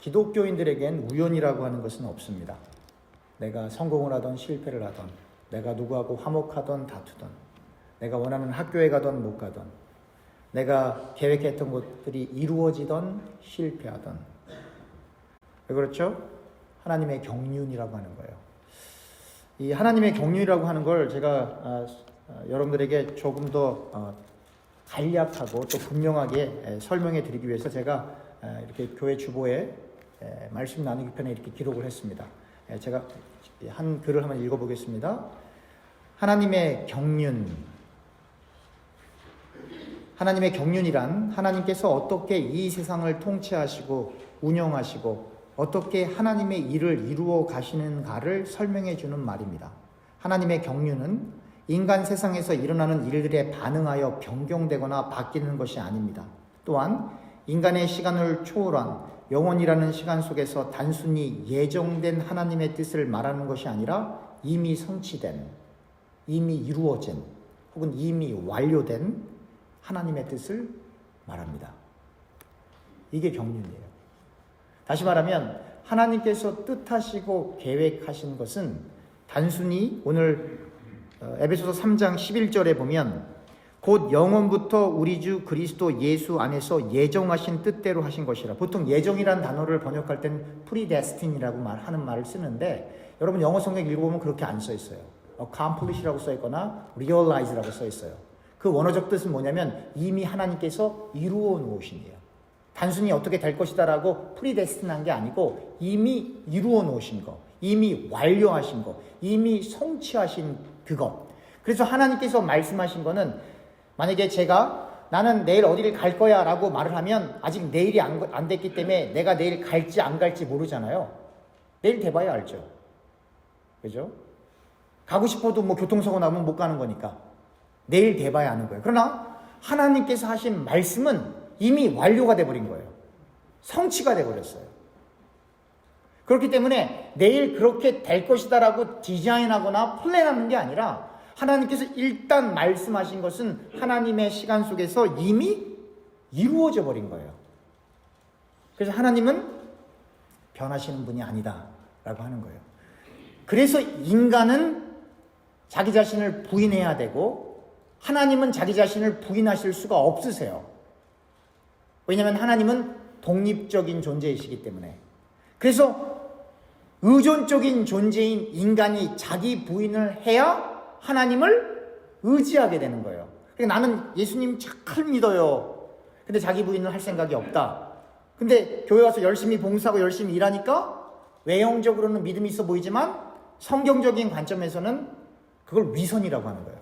기독교인들에겐 우연이라고 하는 것은 없습니다. 내가 성공을 하던 실패를 하던, 내가 누구하고 화목하던 다투던, 내가 원하는 학교에 가던 못 가던, 내가 계획했던 것들이 이루어지던 실패하던. 왜 그렇죠? 하나님의 경륜이라고 하는 거예요. 이 하나님의 경륜이라고 하는 걸 제가 여러분들에게 조금 더 간략하고 또 분명하게 설명해 드리기 위해서 제가 이렇게 교회 주보에 말씀 나누기 편에 이렇게 기록을 했습니다. 제가 한 글을 한번 읽어보겠습니다. 하나님의 경륜. 하나님의 경륜이란 하나님께서 어떻게 이 세상을 통치하시고 운영하시고 어떻게 하나님의 일을 이루어 가시는가를 설명해 주는 말입니다. 하나님의 경륜은 인간 세상에서 일어나는 일들에 반응하여 변경되거나 바뀌는 것이 아닙니다. 또한 인간의 시간을 초월한 영원이라는 시간 속에서 단순히 예정된 하나님의 뜻을 말하는 것이 아니라 이미 성취된, 이미 이루어진 혹은 이미 완료된 하나님의 뜻을 말합니다. 이게 경륜이에요. 다시 말하면 하나님께서 뜻하시고 계획하신 것은 단순히 오늘 에베소서 3장 11절에 보면 곧 영원부터 우리 주 그리스도 예수 안에서 예정하신 뜻대로 하신 것이라. 보통 예정이라는 단어를 번역할 땐 predestin이라고 하는 말을 쓰는데 여러분 영어 성경 읽어보면 그렇게 안 써 있어요. accomplish라고 써 있거나 realize라고 써 있어요. 그 원어적 뜻은 뭐냐면 이미 하나님께서 이루어 놓으신이에요. 단순히 어떻게 될 것이다라고 predestin한 게 아니고 이미 이루어 놓으신 거, 이미 완료하신 거, 이미 성취하신 그것. 그래서 하나님께서 말씀하신 거는 만약에 제가 나는 내일 어디를 갈 거야 라고 말을 하면 아직 내일이 안 됐기 때문에 내가 내일 갈지 안 갈지 모르잖아요. 내일 돼봐야 알죠. 그죠? 가고 싶어도 뭐 교통사고 나면 못 가는 거니까 내일 돼봐야 아는 거예요. 그러나 하나님께서 하신 말씀은 이미 완료가 돼버린 거예요. 성취가 돼버렸어요. 그렇기 때문에 내일 그렇게 될 것이다라고 디자인하거나 플랜하는 게 아니라 하나님께서 일단 말씀하신 것은 하나님의 시간 속에서 이미 이루어져 버린 거예요. 그래서 하나님은 변하시는 분이 아니다라고 하는 거예요. 그래서 인간은 자기 자신을 부인해야 되고 하나님은 자기 자신을 부인하실 수가 없으세요. 왜냐하면 하나님은 독립적인 존재이시기 때문에. 그래서 의존적인 존재인 인간이 자기 부인을 해야 하나님을 의지하게 되는 거예요. 그러니까 나는 예수님 잘 믿어요. 근데 자기 부인을 할 생각이 없다. 근데 교회 와서 열심히 봉사하고 열심히 일하니까 외형적으로는 믿음이 있어 보이지만 성경적인 관점에서는 그걸 위선이라고 하는 거예요.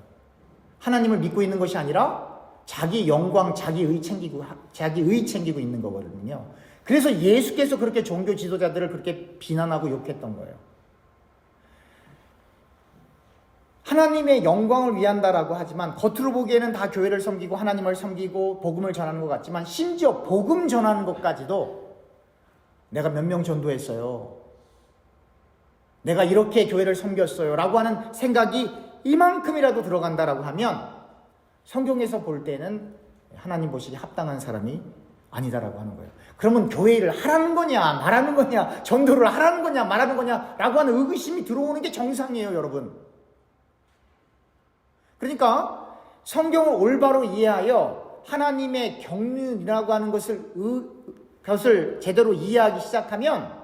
하나님을 믿고 있는 것이 아니라 자기 영광, 자기의 챙기고 있는 거거든요. 그래서 예수께서 그렇게 종교 지도자들을 그렇게 비난하고 욕했던 거예요. 하나님의 영광을 위한다라고 하지만 겉으로 보기에는 다 교회를 섬기고 하나님을 섬기고 복음을 전하는 것 같지만 심지어 복음 전하는 것까지도 내가 몇 명 전도했어요. 내가 이렇게 교회를 섬겼어요. 라고 하는 생각이 이만큼이라도 들어간다라고 하면 성경에서 볼 때는 하나님 보시기에 합당한 사람이 아니다라고 하는 거예요. 그러면 교회 일을 하라는 거냐 말하는 거냐 전도를 하라는 거냐 말하는 거냐 라고 하는 의구심이 들어오는 게 정상이에요, 여러분. 그러니까 성경을 올바로 이해하여 하나님의 경륜이라고 하는 것을 제대로 이해하기 시작하면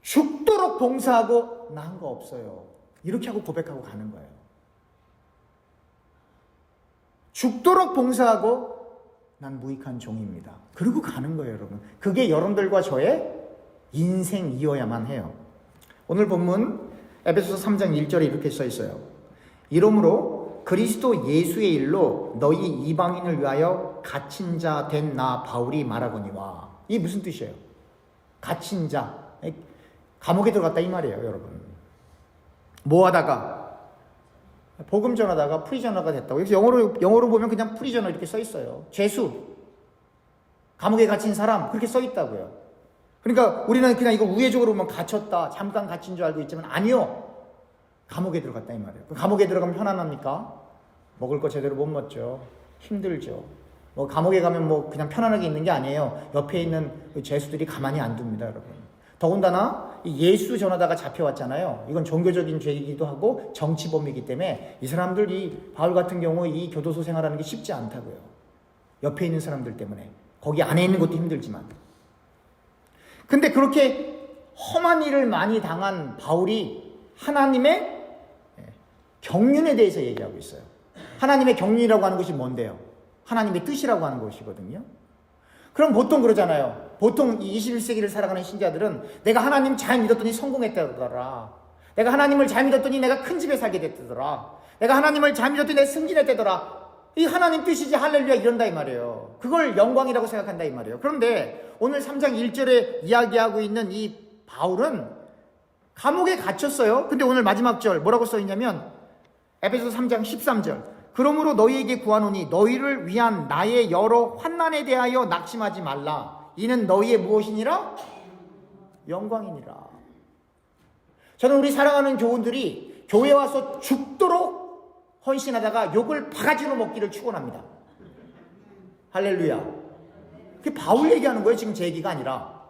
죽도록 봉사하고 나 한 거 없어요. 이렇게 하고 고백하고 가는 거예요. 죽도록 봉사하고 난 무익한 종입니다. 그러고 가는 거예요, 여러분. 그게 여러분들과 저의 인생이어야만 해요. 오늘 본문 에베소서 3장 1절에 이렇게 써 있어요. 이러므로 그리스도 예수의 일로 너희 이방인을 위하여 갇힌 자 된 나 바울이 말하거니와. 이게 무슨 뜻이에요? 갇힌 자. 감옥에 들어갔다 이 말이에요, 여러분. 뭐 하다가 복음 전하다가 프리저너가 됐다고. 그래서 영어로 보면 그냥 프리저너 이렇게 써 있어요. 죄수, 감옥에 갇힌 사람 그렇게 써 있다고요. 그러니까 우리는 그냥 이거 우회적으로 보면 갇혔다, 잠깐 갇힌 줄 알고 있지만 아니요. 감옥에 들어갔다 이 말이에요. 감옥에 들어가면 편안합니까? 먹을 거 제대로 못 먹죠. 힘들죠. 뭐 감옥에 가면 뭐 그냥 편안하게 있는 게 아니에요. 옆에 있는 죄수들이 가만히 안 둡니다, 여러분. 더군다나 이 예수 전하다가 잡혀왔잖아요. 이건 종교적인 죄이기도 하고 정치범이기 때문에 이 사람들, 이 바울 같은 경우 이 교도소 생활하는 게 쉽지 않다고요. 옆에 있는 사람들 때문에. 거기 안에 있는 것도 힘들지만. 근데 그렇게 험한 일을 많이 당한 바울이 하나님의 경륜에 대해서 얘기하고 있어요. 하나님의 경륜이라고 하는 것이 뭔데요? 하나님의 뜻이라고 하는 것이거든요. 그럼 보통 그러잖아요. 보통 이 21세기를 살아가는 신자들은 내가 하나님 잘 믿었더니 성공했다더라. 내가 하나님을 잘 믿었더니 내가 큰 집에 살게 됐다더라. 내가 하나님을 잘 믿었더니 내가 승진했다더라. 이 하나님 뜻이지 할렐루야 이런다 이 말이에요. 그걸 영광이라고 생각한다 이 말이에요. 그런데 오늘 3장 1절에 이야기하고 있는 이 바울은 감옥에 갇혔어요. 근데 오늘 마지막 절 뭐라고 써있냐면 에베소 3장 13절 그러므로 너희에게 구하노니 너희를 위한 나의 여러 환난에 대하여 낙심하지 말라. 이는 너희의 무엇이니라? 영광이니라. 저는 우리 사랑하는 교우들이 교회 와서 죽도록 헌신하다가 욕을 바가지로 먹기를 축원합니다. 할렐루야. 그게 바울 얘기하는 거예요. 지금 제 얘기가 아니라.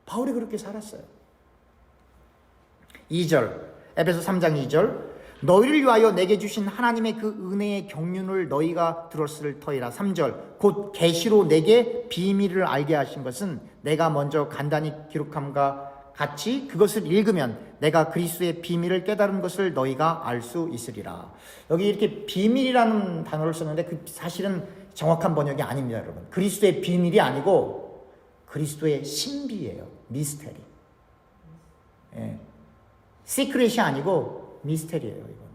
바울이 그렇게 살았어요. 2절 에베소 3장 2절 너희를 위하여 내게 주신 하나님의 그 은혜의 경륜을 너희가 들었을 터이라. 3절 곧 계시로 내게 비밀을 알게 하신 것은 내가 먼저 간단히 기록함과 같이 그것을 읽으면 내가 그리스도의 비밀을 깨달은 것을 너희가 알 수 있으리라. 여기 이렇게 비밀이라는 단어를 썼는데 그 사실은 정확한 번역이 아닙니다, 여러분. 그리스도의 비밀이 아니고 그리스도의 신비예요. 미스테리. 예. 시크릿이 아니고 미스테리예요, 이건.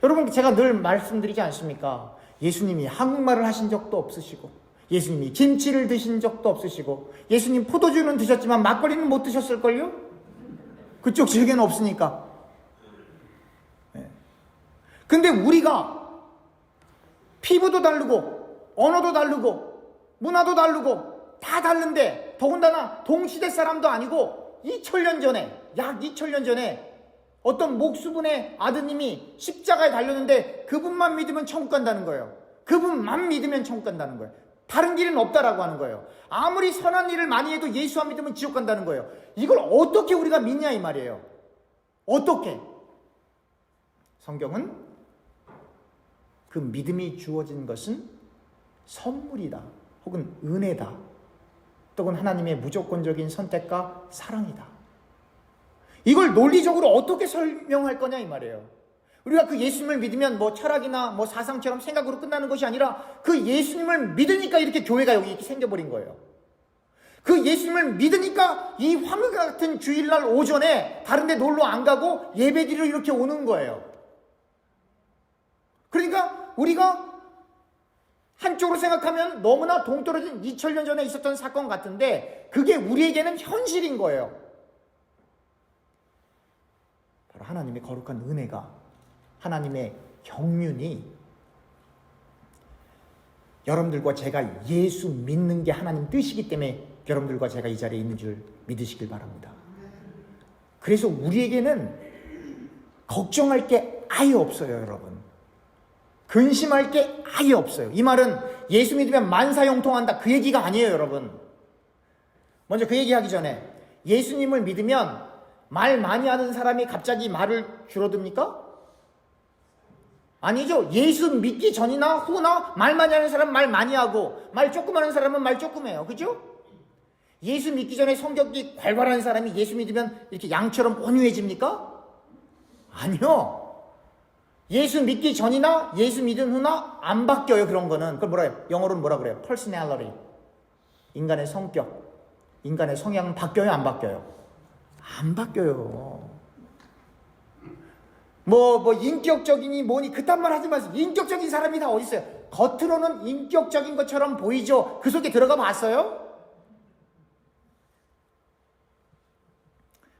여러분, 제가 늘 말씀드리지 않습니까? 예수님이 한국말을 하신 적도 없으시고, 예수님이 김치를 드신 적도 없으시고, 예수님 포도주는 드셨지만 막걸리는 못 드셨을걸요? 그쪽 지역에는 없으니까. 네. 근데 우리가 피부도 다르고, 언어도 다르고, 문화도 다르고, 다 다른데, 더군다나 동시대 사람도 아니고, 2000년 전에, 약 2000년 전에 어떤 목수분의 아드님이 십자가에 달렸는데 그분만 믿으면 천국 간다는 거예요. 그분만 믿으면 천국 간다는 거예요. 다른 길은 없다라고 하는 거예요. 아무리 선한 일을 많이 해도 예수 안 믿으면 지옥 간다는 거예요. 이걸 어떻게 우리가 믿냐 이 말이에요. 어떻게? 성경은 그 믿음이 주어진 것은 선물이다. 혹은 은혜다. 또는 하나님의 무조건적인 선택과 사랑이다. 이걸 논리적으로 어떻게 설명할 거냐 이 말이에요. 우리가 그 예수님을 믿으면 뭐 철학이나 뭐 사상처럼 생각으로 끝나는 것이 아니라 그 예수님을 믿으니까 이렇게 교회가 여기 이렇게 생겨버린 거예요. 그 예수님을 믿으니까 이 황금 같은 주일날 오전에 다른 데 놀러 안 가고 예배드리러 이렇게 오는 거예요. 그러니까 우리가 한쪽으로 생각하면 너무나 동떨어진 2000년 전에 있었던 사건 같은데 그게 우리에게는 현실인 거예요. 하나님의 거룩한 은혜가, 하나님의 경륜이 여러분들과 제가 예수 믿는 게 하나님 뜻이기 때문에 여러분들과 제가 이 자리에 있는 줄 믿으시길 바랍니다. 그래서 우리에게는 걱정할 게 아예 없어요, 여러분. 근심할 게 아예 없어요. 이 말은 예수 믿으면 만사형통한다 그 얘기가 아니에요, 여러분. 먼저 그 얘기하기 전에 예수님을 믿으면 말 많이 하는 사람이 갑자기 말을 줄어듭니까? 아니죠. 예수 믿기 전이나 후나 말 많이 하는 사람은 말 많이 하고 말 조금 하는 사람은 말 조금 해요. 그죠? 예수 믿기 전에 성격이 괄괄한 사람이 예수 믿으면 이렇게 양처럼 온유해집니까? 아니요. 예수 믿기 전이나 예수 믿은 후나 안 바뀌어요. 그런 거는. 그걸 뭐라 해요? 영어로는 뭐라 그래요? personality. 인간의 성격, 인간의 성향은 바뀌어요? 안 바뀌어요? 안 바뀌어요. 뭐 인격적이니 뭐니 그딴 말 하지 마세요. 인격적인 사람이 다 어디 있어요? 겉으로는 인격적인 것처럼 보이죠. 그 속에 들어가 봤어요?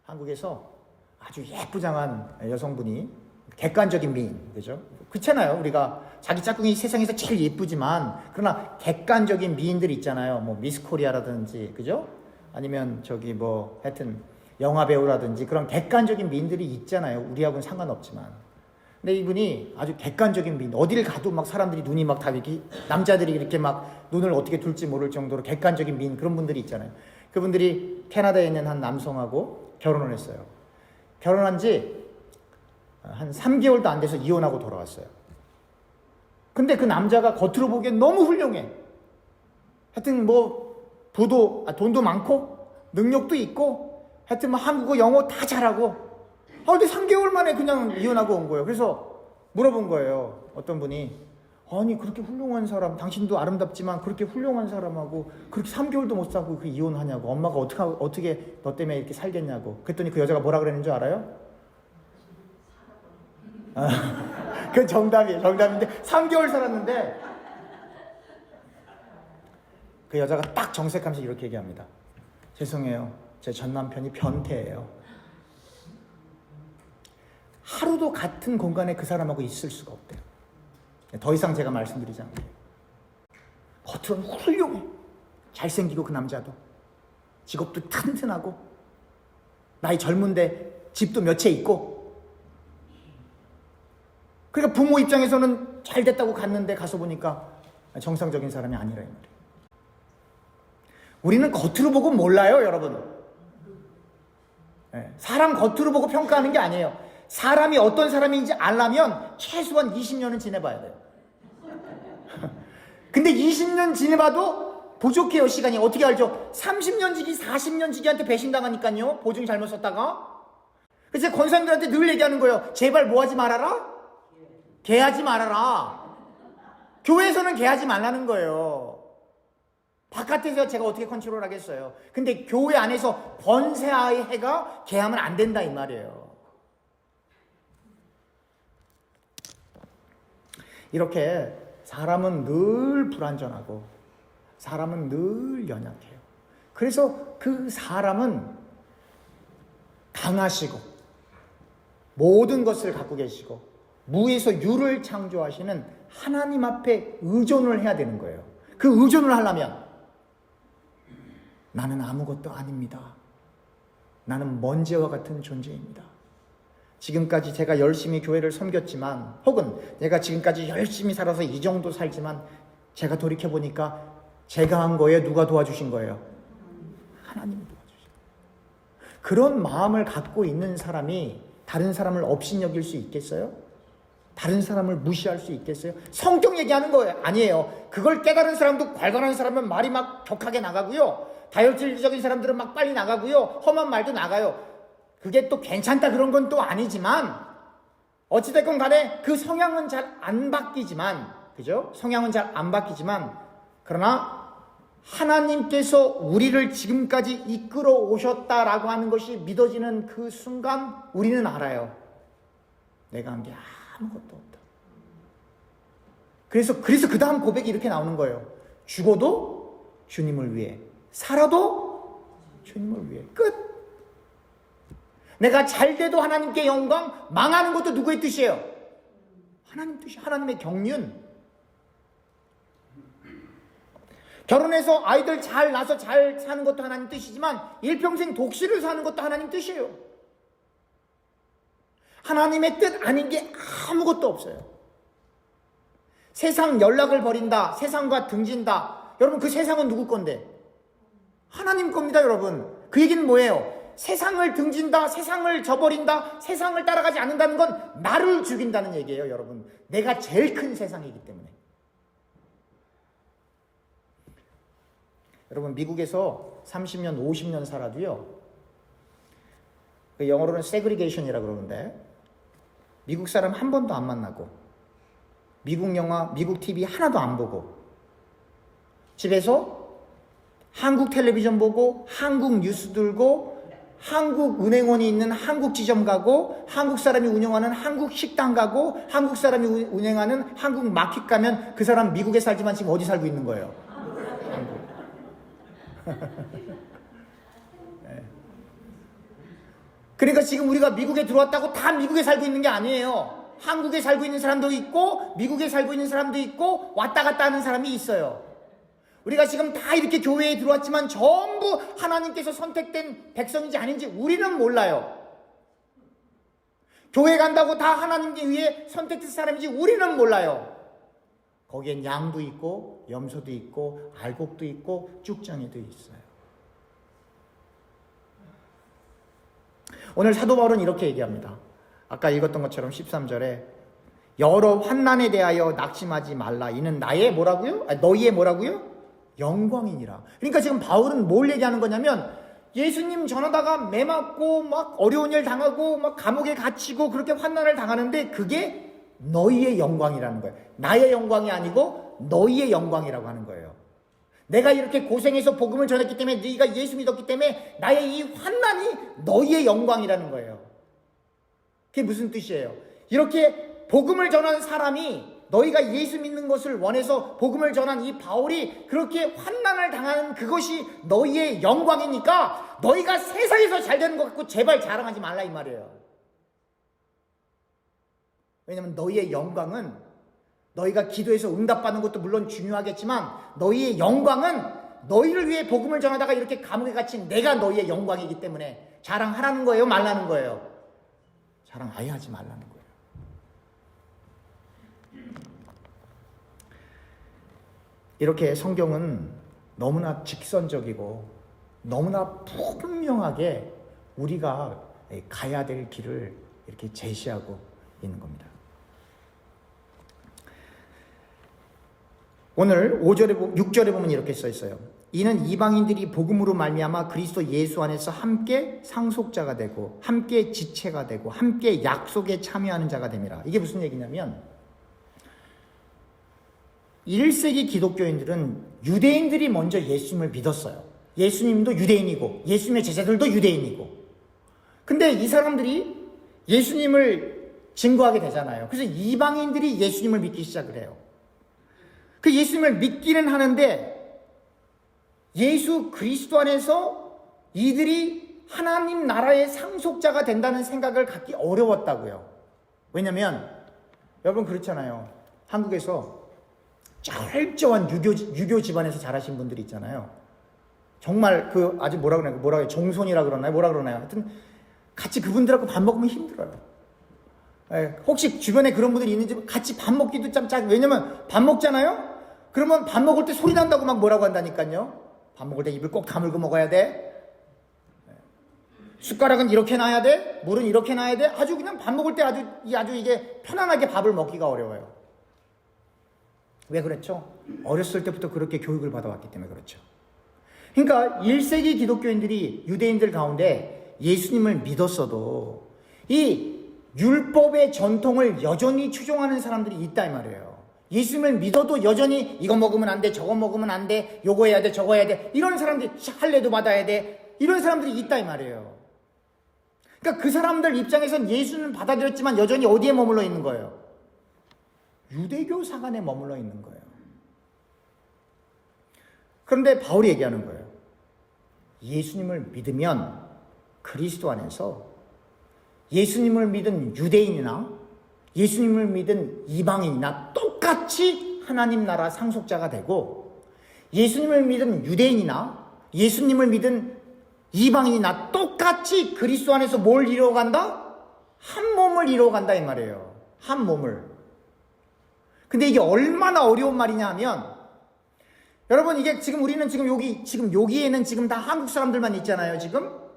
한국에서 아주 예쁘장한 여성분이 객관적인 미인, 그죠? 그렇잖아요. 우리가 자기 짝꿍이 세상에서 제일 예쁘지만 그러나 객관적인 미인들 있잖아요. 뭐 미스 코리아라든지, 그죠? 아니면 저기 뭐 하여튼 영화 배우라든지 그런 객관적인 미인들이 있잖아요. 우리하고는 상관없지만. 근데 이분이 아주 객관적인 분, 어딜 가도 막 사람들이 눈이 막 다 이렇게, 남자들이 이렇게 막 눈을 어떻게 둘지 모를 정도로 객관적인 민, 그런 분들이 있잖아요. 그분들이 캐나다에 있는 한 남성하고 결혼을 했어요. 결혼한 지 한 3개월도 안 돼서 이혼하고 돌아왔어요. 근데 그 남자가 겉으로 보기엔 너무 훌륭해. 하여튼 뭐 돈도 많고 능력도 있고 하여튼 뭐 한국어 영어 다 잘하고 근데 3개월 만에 그냥 이혼하고 온 거예요. 그래서 물어본 거예요. 어떤 분이 아니 그렇게 훌륭한 사람, 당신도 아름답지만 그렇게 훌륭한 사람하고 그렇게 3개월도 못 사고 그 이혼하냐고, 엄마가 어떻게 너 때문에 이렇게 살겠냐고. 그랬더니 그 여자가 뭐라 그랬는 줄 알아요? 그건 정답이에요. 정답인데 3개월 살았는데 그 여자가 딱 정색하면서 이렇게 얘기합니다. 죄송해요. 제 전 남편이 변태예요. 하루도 같은 공간에 그 사람하고 있을 수가 없대요. 더 이상 제가 말씀드리지 않게요. 겉으로는 훌륭해. 잘생기고 그 남자도. 직업도 튼튼하고. 나이 젊은데 집도 몇 채 있고. 그러니까 부모 입장에서는 잘 됐다고 갔는데 가서 보니까 정상적인 사람이 아니라 이 말이에요. 우리는 겉으로 보고 몰라요, 여러분. 사람 겉으로 보고 평가하는 게 아니에요. 사람이 어떤 사람인지 알려면 최소한 20년은 지내봐야 돼요. 근데 20년 지내봐도 부족해요, 시간이. 어떻게 알죠? 30년 지기, 40년 지기한테 배신당하니까요. 보증 잘못 썼다가. 그래서 권사님들한테 늘 얘기하는 거예요. 제발 뭐 하지 말아라? 개하지 말아라. 교회에서는 개하지 말라는 거예요. 바깥에서 제가 어떻게 컨트롤 하겠어요. 근데 교회 안에서 권세아의 해가 개하면 안 된다 이 말이에요. 이렇게 사람은 늘 불완전하고 사람은 늘 연약해요. 그래서 그 사람은 강하시고 모든 것을 갖고 계시고 무에서 유를 창조하시는 하나님 앞에 의존을 해야 되는 거예요. 그 의존을 하려면 나는 아무것도 아닙니다. 나는 먼지와 같은 존재입니다. 지금까지 제가 열심히 교회를 섬겼지만 혹은 내가 지금까지 열심히 살아서 이 정도 살지만 제가 돌이켜보니까 제가 한 거에 누가 도와주신 거예요? 하나님이 도와주신 거예요. 그런 마음을 갖고 있는 사람이 다른 사람을 업신여길 수 있겠어요? 다른 사람을 무시할 수 있겠어요? 성경 얘기하는 거예요. 아니에요. 그걸 깨달은 사람도 괄괄한 사람은 말이 막 격하게 나가고요. 다혈질적인 사람들은 막 빨리 나가고요. 험한 말도 나가요. 그게 또 괜찮다 그런 건 또 아니지만 어찌됐건 간에 그 성향은 잘 안 바뀌지만 그죠? 성향은 잘 안 바뀌지만 그러나 하나님께서 우리를 지금까지 이끌어 오셨다라고 하는 것이 믿어지는 그 순간 우리는 알아요. 내가 한 게 아무것도 없다. 그래서 그 다음 고백이 이렇게 나오는 거예요. 죽어도 주님을 위해, 살아도 주님을 위해. 끝. 내가 잘 돼도 하나님께 영광, 망하는 것도 누구의 뜻이에요? 하나님 뜻이, 하나님의 경륜. 결혼해서 아이들 잘 낳아서 잘 사는 것도 하나님 뜻이지만 일평생 독실을 사는 것도 하나님 뜻이에요. 하나님의 뜻 아닌 게 아무것도 없어요. 세상 연락을 버린다, 세상과 등진다. 여러분 그 세상은 누구 건데? 하나님 겁니다, 여러분. 그 얘기는 뭐예요? 세상을 등진다, 세상을 저버린다, 세상을 따라가지 않는다는 건 나를 죽인다는 얘기예요, 여러분. 내가 제일 큰 세상이기 때문에. 여러분 미국에서 30년, 50년 살아도요. 그 영어로는 세그리게이션이라고 그러는데 미국 사람 한 번도 안 만나고 미국 영화, 미국 TV 하나도 안 보고 집에서 한국 텔레비전 보고 한국 뉴스 들고 한국 은행원이 있는 한국 지점 가고 한국 사람이 운영하는 한국 식당 가고 한국 사람이 운영하는 한국 마켓 가면 그 사람 미국에 살지만 지금 어디 살고 있는 거예요? 한국. 네. 그러니까 지금 우리가 미국에 들어왔다고 다 미국에 살고 있는 게 아니에요. 한국에 살고 있는 사람도 있고 미국에 살고 있는 사람도 있고 왔다 갔다 하는 사람이 있어요. 우리가 지금 다 이렇게 교회에 들어왔지만 전부 하나님께서 선택된 백성인지 아닌지 우리는 몰라요. 교회 간다고 다 하나님께 위해 선택된 사람이지 우리는 몰라요. 거기엔 양도 있고 염소도 있고 알곡도 있고 쭉정이도 있어요. 오늘 사도 바울은 이렇게 얘기합니다. 아까 읽었던 것처럼 13절에 여러 환난에 대하여 낙심하지 말라. 이는 나의 뭐라고요? 너희의 뭐라고요? 영광이니라. 그러니까 지금 바울은 뭘 얘기하는 거냐면 예수님 전하다가 매 맞고 막 어려운 일 당하고 막 감옥에 갇히고 그렇게 환난을 당하는데 그게 너희의 영광이라는 거예요. 나의 영광이 아니고 너희의 영광이라고 하는 거예요. 내가 이렇게 고생해서 복음을 전했기 때문에 네가 예수 믿었기 때문에 나의 이 환난이 너희의 영광이라는 거예요. 그게 무슨 뜻이에요? 이렇게 복음을 전하는 사람이 너희가 예수 믿는 것을 원해서 복음을 전한 이 바울이 그렇게 환난을 당하는 그것이 너희의 영광이니까 너희가 세상에서 잘 되는 것 같고 제발 자랑하지 말라 이 말이에요. 왜냐하면 너희의 영광은 너희가 기도해서 응답받는 것도 물론 중요하겠지만 너희의 영광은 너희를 위해 복음을 전하다가 이렇게 감옥에 갇힌 내가 너희의 영광이기 때문에 자랑하라는 거예요? 말라는 거예요? 자랑 아예 하지 말라는 거예요. 이렇게 성경은 너무나 직선적이고 너무나 분명하게 우리가 가야 될 길을 이렇게 제시하고 있는 겁니다. 오늘 6절에 보면 이렇게 써 있어요. 이는 이방인들이 복음으로 말미암아 그리스도 예수 안에서 함께 상속자가 되고 함께 지체가 되고 함께 약속에 참여하는 자가 됨이라. 이게 무슨 얘기냐면 1세기 기독교인들은 유대인들이 먼저 예수님을 믿었어요. 예수님도 유대인이고 예수님의 제자들도 유대인이고. 근데 이 사람들이 예수님을 증거하게 되잖아요. 그래서 이방인들이 예수님을 믿기 시작을 해요. 그 예수님을 믿기는 하는데 예수 그리스도 안에서 이들이 하나님 나라의 상속자가 된다는 생각을 갖기 어려웠다고요. 왜냐면 여러분 그렇잖아요. 한국에서 철저한 유교 집안에서 자라신 분들이 있잖아요. 정말 그 아주 뭐라 그러나요? 종손이라 그러나요? 뭐라 그러나요? 하여튼 같이 그분들하고 밥 먹으면 힘들어요. 혹시 주변에 그런 분들이 있는지 같이 밥 먹기도 참 왜냐면 밥 먹잖아요? 그러면 밥 먹을 때 소리 난다고 막 뭐라고 한다니까요. 밥 먹을 때 입을 꼭 다물고 먹어야 돼. 숟가락은 이렇게 놔야 돼. 물은 이렇게 놔야 돼. 아주 그냥 밥 먹을 때 아주 이게 편안하게 밥을 먹기가 어려워요. 왜 그렇죠? 어렸을 때부터 그렇게 교육을 받아왔기 때문에 그렇죠. 그러니까 1세기 기독교인들이 유대인들 가운데 예수님을 믿었어도 이 율법의 전통을 여전히 추종하는 사람들이 있다 이 말이에요. 예수님을 믿어도 여전히 이거 먹으면 안 돼, 저거 먹으면 안 돼, 요거 해야 돼, 저거 해야 돼, 이런 사람들이 할례도 받아야 돼, 이런 사람들이 있다 이 말이에요. 그러니까 그 사람들 입장에선 예수는 받아들였지만 여전히 어디에 머물러 있는 거예요? 유대교 사관에 머물러 있는 거예요. 그런데 바울이 얘기하는 거예요. 예수님을 믿으면 그리스도 안에서 예수님을 믿은 유대인이나 예수님을 믿은 이방인이나 똑같이 하나님 나라 상속자가 되고 예수님을 믿은 유대인이나 예수님을 믿은 이방인이나 똑같이 그리스도 안에서 뭘 이루어간다? 한 몸을 이루어간다 이 말이에요. 한 몸을. 근데 이게 얼마나 어려운 말이냐 하면 여러분 이게 우리는 여기에는 지금 다 한국 사람들만 있잖아요 지금.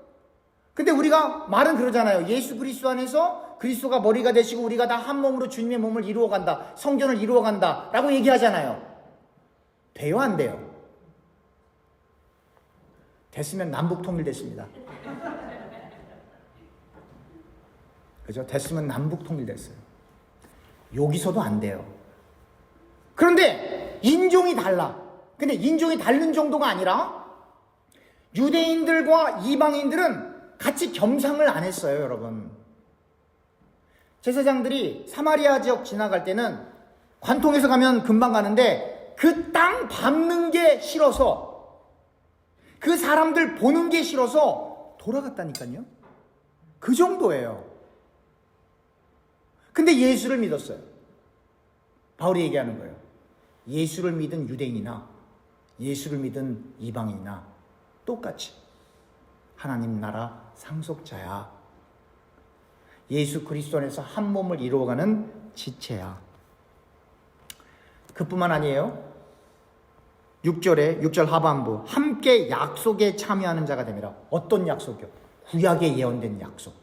근데 우리가 말은 그러잖아요. 예수 그리스도 안에서 그리스도가 머리가 되시고 우리가 다 한 몸으로 주님의 몸을 이루어간다. 성전을 이루어간다 라고 얘기하잖아요. 돼요 안 돼요? 됐으면 남북 통일됐습니다. 그죠? 됐으면 남북 통일됐어요. 여기서도 안 돼요. 그런데 인종이 달라. 근데 인종이 다른 정도가 아니라 유대인들과 이방인들은 같이 겸상을 안 했어요, 여러분. 제사장들이 사마리아 지역 지나갈 때는 관통에서 가면 금방 가는데 그 땅 밟는 게 싫어서 그 사람들 보는 게 싫어서 돌아갔다니까요. 그 정도예요. 근데 예수를 믿었어요. 바울이 얘기하는 거예요. 예수를 믿은 유대인이나 예수를 믿은 이방인이나 똑같이 하나님 나라 상속자야. 예수 그리스도 안에서 한 몸을 이루어가는 지체야. 그뿐만 아니에요. 6절 하반부, 함께 약속에 참여하는 자가 됩니다. 어떤 약속이요? 구약에 예언된 약속.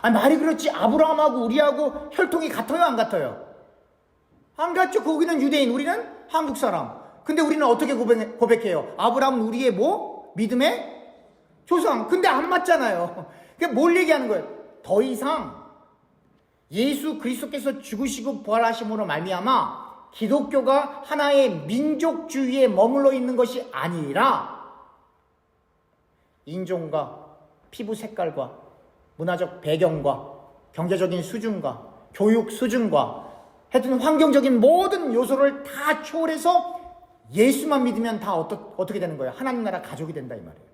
말이 그렇지, 아브라함하고 우리하고 혈통이 같아요, 안 같아요? 안 같죠. 거기는 유대인, 우리는 한국 사람. 근데 우리는 어떻게 고백해요? 아브라함은 우리의 뭐? 믿음의 조상. 근데 안 맞잖아요. 그러니까 뭘 얘기하는 거예요? 더 이상 예수 그리스도께서 죽으시고 부활하심으로 말미암아 기독교가 하나의 민족주의에 머물러 있는 것이 아니라 인종과 피부 색깔과 문화적 배경과 경제적인 수준과 교육 수준과 하여튼 환경적인 모든 요소를 다 초월해서 예수만 믿으면 다 어떻게 되는 거예요? 하나님 나라 가족이 된다 이 말이에요.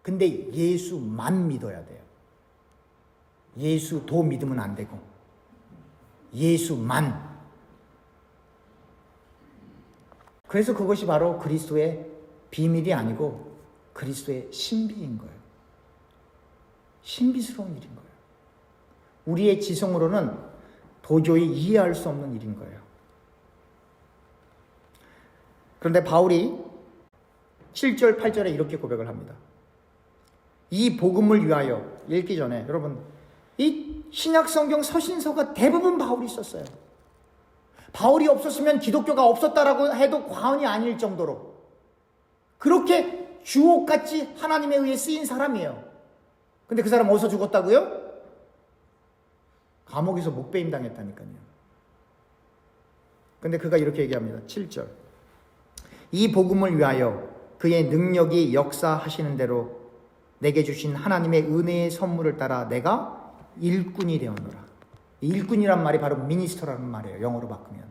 근데 예수만 믿어야 돼요. 예수도 믿으면 안 되고 예수만. 그래서 그것이 바로 그리스도의 비밀이 아니고 그리스도의 신비인 거예요. 신비스러운 일인 거예요. 우리의 지성으로는 도저히 이해할 수 없는 일인 거예요. 그런데 바울이 7절, 8절에 이렇게 고백을 합니다. 이 복음을 위하여, 읽기 전에 여러분, 이 신약 성경 서신서가 대부분 바울이 썼어요. 바울이 없었으면 기독교가 없었다라고 해도 과언이 아닐 정도로 그렇게 주옥같이 하나님에 의해 쓰인 사람이에요. 근데 그 사람 어디서 죽었다고요? 감옥에서 목배임 당했다니까요. 근데 그가 이렇게 얘기합니다. 7절. 이 복음을 위하여 그의 능력이 역사하시는 대로 내게 주신 하나님의 은혜의 선물을 따라 내가 일꾼이 되었노라. 일꾼이란 말이 바로 미니스터라는 말이에요. 영어로 바꾸면.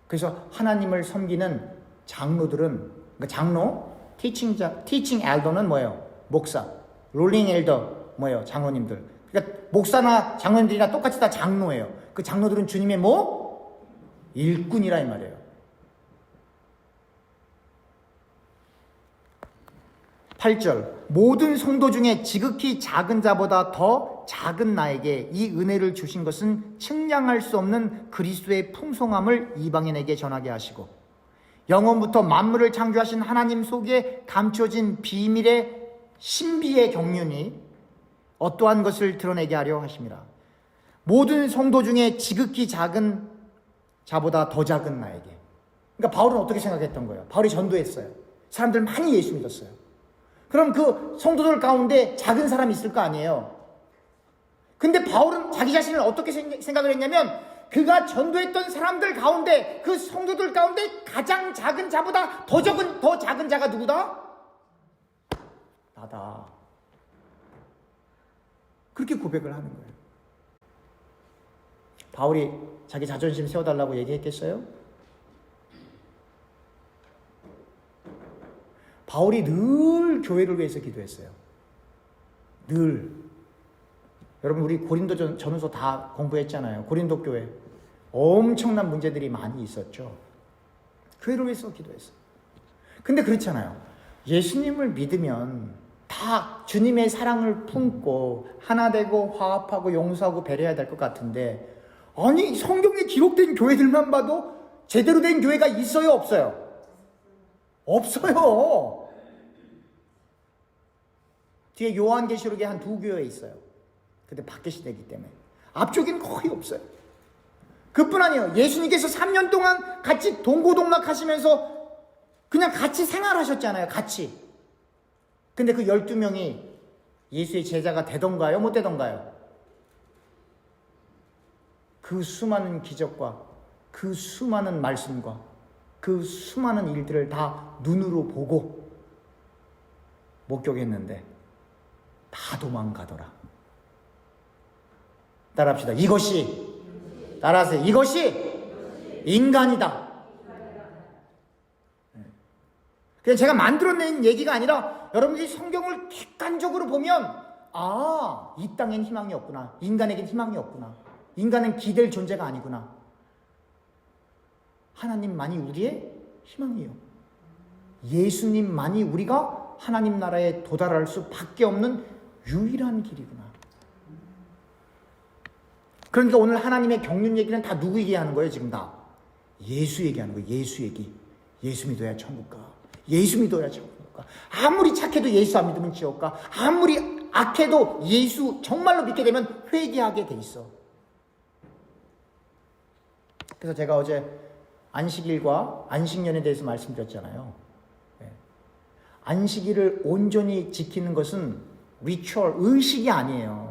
그래서 하나님을 섬기는 장로들은, 그러니까 장로, 티칭 엘더는 뭐예요? 목사. 롤링 엘더 뭐예요? 장로님들. 그러니까 목사나 장로님들이나 똑같이 다 장로예요. 그 장로들은 주님의 뭐? 일꾼이라 이 말이에요. 8절. 모든 성도 중에 지극히 작은 자보다 더 작은 나에게 이 은혜를 주신 것은 측량할 수 없는 그리스도의 풍성함을 이방인에게 전하게 하시고 영원부터 만물을 창조하신 하나님 속에 감춰진 비밀의 신비의 경륜이 어떠한 것을 드러내게 하려 하심이라. 모든 성도 중에 지극히 작은 자보다 더 작은 나에게. 그러니까 바울은 어떻게 생각했던 거예요? 바울이 전도했어요. 사람들 많이 예수 믿었어요. 그럼 그 성도들 가운데 작은 사람이 있을 거 아니에요. 근데 바울은 자기 자신을 어떻게 생각을 했냐면 그가 전도했던 사람들 가운데 그 성도들 가운데 가장 작은 자보다 더 작은 자가 누구다? 나다. 그렇게 고백을 하는 거예요. 바울이 자기 자존심 세워달라고 얘기했겠어요? 바울이 늘 교회를 위해서 기도했어요. 늘. 여러분 우리 고린도 전후서 다 공부했잖아요. 고린도 교회 엄청난 문제들이 많이 있었죠. 교회를 위해서 기도했어요. 근데 그렇잖아요. 예수님을 믿으면 다 주님의 사랑을 품고 하나 되고 화합하고 용서하고 배려해야 될 것 같은데 아니 성경에 기록된 교회들만 봐도 제대로 된 교회가 있어요 없어요? 없어요. 뒤에 요한계시록에 한 2교회 있어요. 근데 밖에 시대이기 때문에 앞쪽에는 거의 없어요. 그뿐 아니에요. 예수님께서 3년 동안 같이 동고동락 하시면서 그냥 같이 생활하셨잖아요. 같이. 근데 그 12명이 예수의 제자가 되던가요? 못 되던가요? 그 수많은 기적과 그 수많은 말씀과 그 수많은 일들을 다 눈으로 보고 목격했는데 다 도망가더라. 따라합시다. 따라하세요. 이것이 인간이다. 그냥 제가 만들어낸 얘기가 아니라 여러분들이 성경을 객관적으로 보면 이 땅엔 희망이 없구나. 인간에겐 희망이 없구나. 인간은 기댈 존재가 아니구나. 하나님만이 우리의 희망이에요. 예수님만이 우리가 하나님 나라에 도달할 수밖에 없는 유일한 길이구나. 그러니까 오늘 하나님의 경륜 얘기는 다 누구 얘기하는 거예요? 지금 다 예수 얘기하는 거예요. 예수 얘기. 예수 믿어야 천국 가. 예수 믿어야 천국 가. 아무리 착해도 예수 안 믿으면 지옥 가. 아무리 악해도 예수 정말로 믿게 되면 회개하게 돼 있어. 그래서 제가 어제 안식일과 안식년에 대해서 말씀드렸잖아요. 안식일을 온전히 지키는 것은 리추얼, 의식이 아니에요.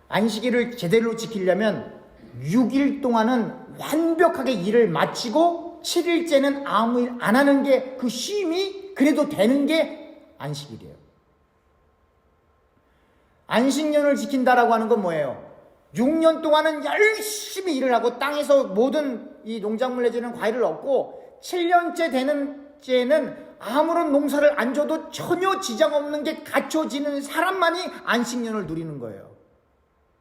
안식일을 제대로 지키려면 6일 동안은 완벽하게 일을 마치고 7일째는 아무 일 안 하는 게 그 쉼이 그래도 되는 게 안식일이에요. 안식년을 지킨다라고 하는 건 뭐예요? 6년 동안은 열심히 일을 하고 땅에서 모든 이 농작물에 지는 과일을 얻고 7년째 되는 째는 아무런 농사를 안 줘도 전혀 지장 없는 게 갖춰지는 사람만이 안식년을 누리는 거예요.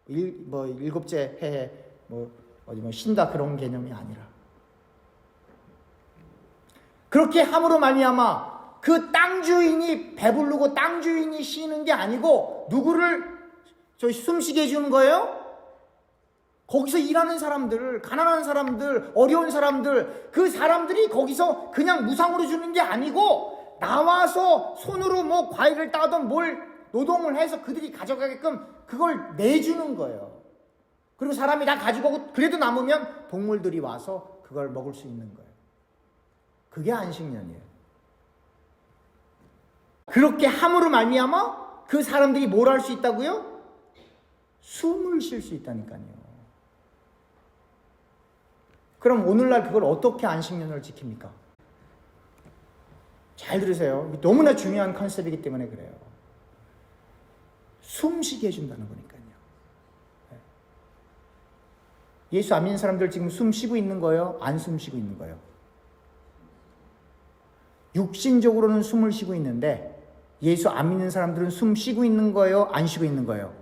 일곱째 해에 어디 쉰다 그런 개념이 아니라. 그렇게 함으로 말미암아 그 땅 주인이 배부르고 땅 주인이 쉬는 게 아니고 누구를 숨쉬게 해주는 거예요? 거기서 일하는 사람들, 가난한 사람들, 어려운 사람들, 그 사람들이 거기서 그냥 무상으로 주는 게 아니고 나와서 손으로 과일을 따든 뭘 노동을 해서 그들이 가져가게끔 그걸 내주는 거예요. 그리고 사람이 다 가지고 오고 그래도 남으면 동물들이 와서 그걸 먹을 수 있는 거예요. 그게 안식년이에요. 그렇게 함으로 말미암아 그 사람들이 뭘 할 수 있다고요? 숨을 쉴 수 있다니까요. 그럼 오늘날 그걸 어떻게 안식년을 지킵니까? 잘 들으세요. 너무나 중요한 컨셉이기 때문에 그래요. 숨쉬게 해준다는 거니까요. 예수 안 믿는 사람들 지금 숨 쉬고 있는 거예요? 안 숨 쉬고 있는 거예요? 육신적으로는 숨을 쉬고 있는데 예수 안 믿는 사람들은 숨 쉬고 있는 거예요? 안 쉬고 있는 거예요?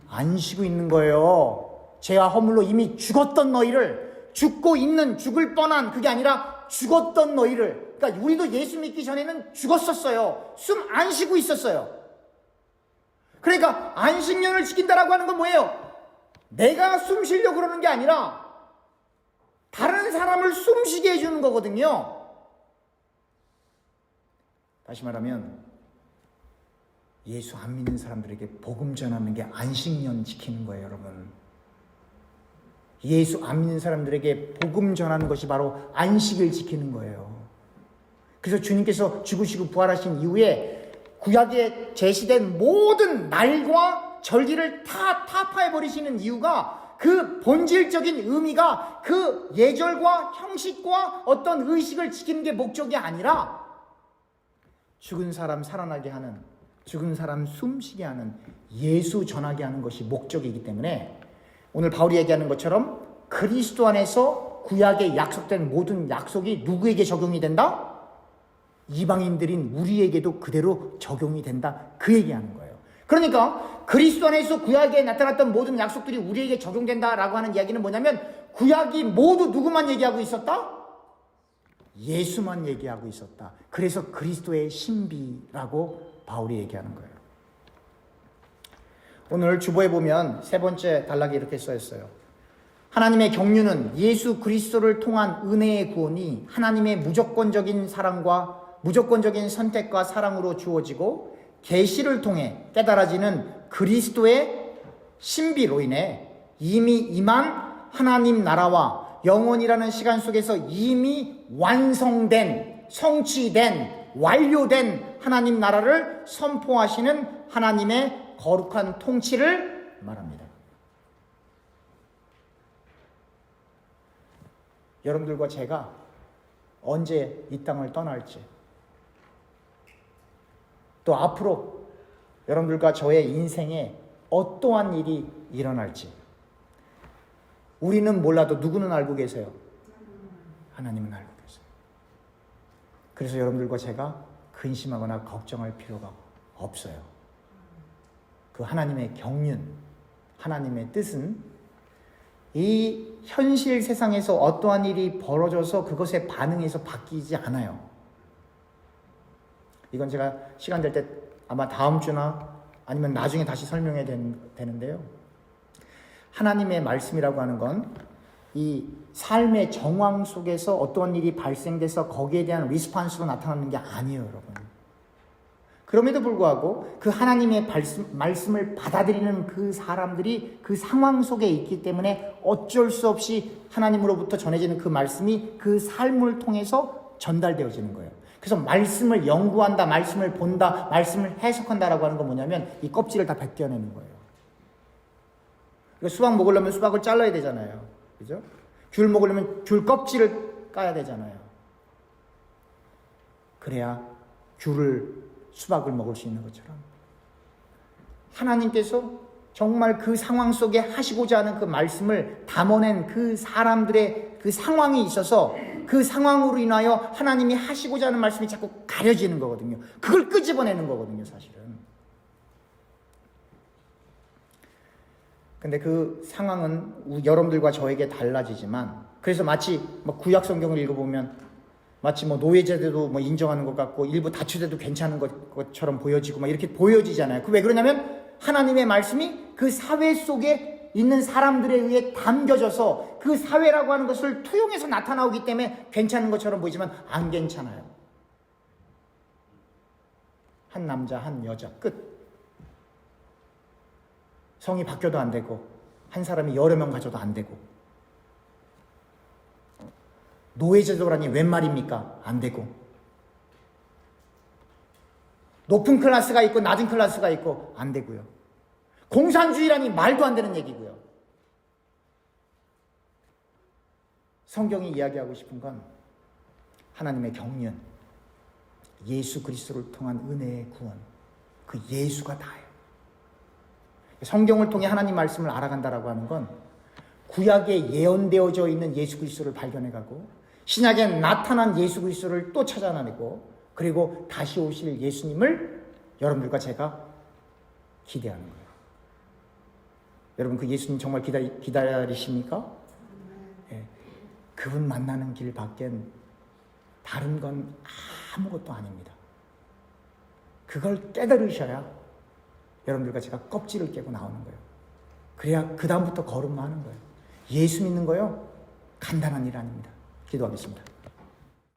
안 쉬고 있는 거예요. 죄와 허물로 이미 죽었던 너희를, 죽고 있는, 죽을 뻔한, 그게 아니라 죽었던 너희를, 그러니까 우리도 예수 믿기 전에는 죽었었어요. 숨 안 쉬고 있었어요. 그러니까 안식년을 지킨다라고 하는 건 뭐예요? 내가 숨 쉬려고 그러는 게 아니라 다른 사람을 숨 쉬게 해주는 거거든요. 다시 말하면 예수 안 믿는 사람들에게 복음 전하는 게 안식년 지키는 거예요, 여러분. 예수 안 믿는 사람들에게 복음 전하는 것이 바로 안식을 지키는 거예요. 그래서 주님께서 죽으시고 부활하신 이후에 구약에 제시된 모든 날과 절기를 다 타파해버리시는 이유가 그 본질적인 의미가 그 예절과 형식과 어떤 의식을 지키는 게 목적이 아니라 죽은 사람 살아나게 하는, 죽은 사람 숨쉬게 하는, 예수 전하게 하는 것이 목적이기 때문에 오늘 바울이 얘기하는 것처럼 그리스도 안에서 구약에 약속된 모든 약속이 누구에게 적용이 된다? 이방인들인 우리에게도 그대로 적용이 된다. 그 얘기하는 거예요. 그러니까 그리스도 안에서 구약에 나타났던 모든 약속들이 우리에게 적용된다라고 하는 이야기는 뭐냐면 구약이 모두 누구만 얘기하고 있었다? 예수만 얘기하고 있었다. 그래서 그리스도의 신비라고 바울이 얘기하는 거예요. 오늘 주보에 보면 세 번째 단락이 이렇게 써 있어요. 하나님의 경륜은 예수 그리스도를 통한 은혜의 구원이 하나님의 무조건적인 사랑과 무조건적인 선택과 사랑으로 주어지고 계시를 통해 깨달아지는 그리스도의 신비로 인해 이미 임한 하나님 나라와 영원이라는 시간 속에서 이미 완성된, 성취된, 완료된 하나님 나라를 선포하시는 하나님의 거룩한 통치를 말합니다. 여러분들과 제가 언제 이 땅을 떠날지, 또 앞으로 여러분들과 저의 인생에 어떠한 일이 일어날지 우리는 몰라도 누구는 알고 계세요? 하나님은 알고 계세요. 그래서 여러분들과 제가 근심하거나 걱정할 필요가 없어요. 그 하나님의 경륜, 하나님의 뜻은 이 현실 세상에서 어떠한 일이 벌어져서 그것에 반응해서 바뀌지 않아요. 이건 제가 시간 될 때 아마 다음 주나 아니면 나중에 다시 설명해야 되는데요. 하나님의 말씀이라고 하는 건 이 삶의 정황 속에서 어떤 일이 발생돼서 거기에 대한 리스판스로 나타나는 게 아니에요, 여러분. 그럼에도 불구하고 그 하나님의 말씀을 받아들이는 그 사람들이 그 상황 속에 있기 때문에 어쩔 수 없이 하나님으로부터 전해지는 그 말씀이 그 삶을 통해서 전달되어지는 거예요. 그래서 말씀을 연구한다, 말씀을 본다, 말씀을 해석한다라고 하는 건 뭐냐면 이 껍질을 다 벗겨내는 거예요. 그러니까 수박 먹으려면 수박을 잘라야 되잖아요. 그죠? 귤 먹으려면 귤 껍질을 까야 되잖아요. 그래야 수박을 먹을 수 있는 것처럼 하나님께서 정말 그 상황 속에 하시고자 하는 그 말씀을 담아낸 그 사람들의 그 상황이 있어서 그 상황으로 인하여 하나님이 하시고자 하는 말씀이 자꾸 가려지는 거거든요. 그걸 끄집어내는 거거든요, 사실은. 근데 그 상황은 여러분들과 저에게 달라지지만, 그래서 마치 구약 성경을 읽어보면 마치 노예제도도 인정하는 것 같고 일부 다처제도 괜찮은 것처럼 보여지고 이렇게 보여지잖아요. 왜 그러냐면 하나님의 말씀이 그 사회 속에 있는 사람들에 의해 담겨져서 그 사회라고 하는 것을 투영해서 나타나오기 때문에 괜찮은 것처럼 보이지만 안 괜찮아요. 한 남자, 한 여자, 끝. 성이 바뀌어도 안 되고 한 사람이 여러 명 가져도 안 되고 노예제도라니 웬 말입니까? 안 되고 높은 클래스가 있고 낮은 클래스가 있고 안 되고요. 공산주의라니 말도 안 되는 얘기고요. 성경이 이야기하고 싶은 건 하나님의 경륜, 예수 그리스도를 통한 은혜의 구원, 그 예수가 다예요. 성경을 통해 하나님 말씀을 알아간다라고 하는 건 구약에 예언되어져 있는 예수 그리스도를 발견해가고 신약에 나타난 예수 그리스도를 또 찾아내고 그리고 다시 오실 예수님을 여러분들과 제가 기대하는 거예요. 여러분 그 예수님 정말 기다리십니까? 네. 그분 만나는 길 밖엔 다른 건 아무것도 아닙니다. 그걸 깨달으셔야 여러분들과 제가 껍질을 깨고 나오는 거예요. 그래야 그 다음부터 걸음만 하는 거예요. 예수 믿는 거요 간단한 일 아닙니다. 기도하겠습니다.